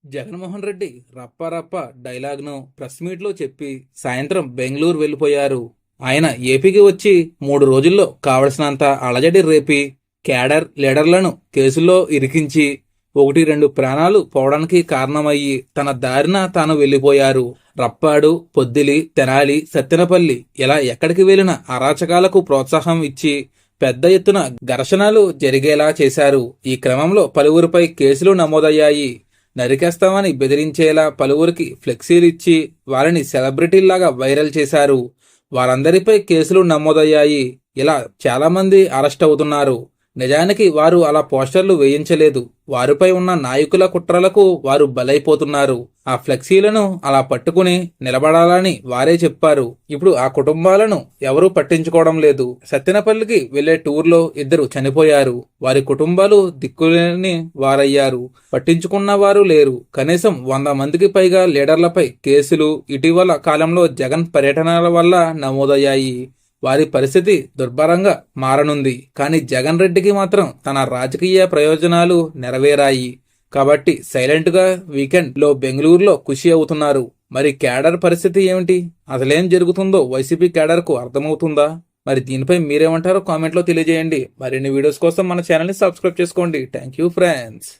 జగన్మోహన్ రెడ్డి రప్ప డైలాగ్ను ప్రెస్ మీట్లో చెప్పి సాయంత్రం బెంగళూరు వెళ్లిపోయారు. ఆయన ఏపీకి వచ్చి 3 రోజుల్లో కావలసినంత అలజడి రేపి క్యాడర్ లీడర్లను కేసుల్లో ఇరికించి 1-2 ప్రాణాలు పోవడానికి కారణమయ్యి తన దారిన తాను వెళ్లిపోయారు. రప్పాడు, పొద్దిలి, తెనాలి, సత్తెనపల్లి ఇలా ఎక్కడికి వెళ్లిన అరాచకాలకు ప్రోత్సాహం ఇచ్చి పెద్ద ఎత్తున ఘర్షణలు జరిగేలా చేశారు. ఈ క్రమంలో పలువురిపై కేసులు నమోదయ్యాయి. నరికేస్తామని బెదిరించేలా పలువురికి ఫ్లెక్సీలిచ్చి వారిని సెలబ్రిటీల్లాగా వైరల్ చేశారు. వారందరిపై కేసులు నమోదయ్యాయి. ఇలా చాలామంది అరెస్ట్ అవుతున్నారు. నిజానికి వారు అలా పోస్టర్లు వేయించలేదు. వారిపై ఉన్న నాయకుల కుట్రలకు వారు బలైపోతున్నారు. ఆ ఫ్లెక్సీలను అలా పట్టుకుని నిలబడాలని వారే చెప్పారు. ఇప్పుడు ఆ కుటుంబాలను ఎవరూ పట్టించుకోవడం లేదు. సత్తెనపల్లికి వెళ్లే టూర్లో 2 చనిపోయారు. వారి కుటుంబాలు దిక్కులేని వారయ్యారు. పట్టించుకున్న వారు లేరు. కనీసం 100 మందికి పైగా లీడర్లపై కేసులు ఇటీవల కాలంలో జగన్ పర్యటనల వల్ల నమోదయ్యాయి. వారి పరిస్థితి దుర్భరంగా మారనుంది. కానీ జగన్ రెడ్డికి మాత్రం తన రాజకీయ ప్రయోజనాలు నెరవేరాయి కాబట్టి సైలెంట్గా వీకెండ్లో బెంగళూరులో ఖుషి అవుతున్నారు. మరి క్యాడర్ పరిస్థితి ఏమిటి? అసలేం జరుగుతుందో వైసీపీ క్యాడర్కు అర్థమవుతుందా? మరి దీనిపై మీరేమంటారో కామెంట్లో తెలియజేయండి. మరిన్ని వీడియోస్ కోసం మన ఛానల్ని సబ్స్క్రైబ్ చేసుకోండి. Thank you friends.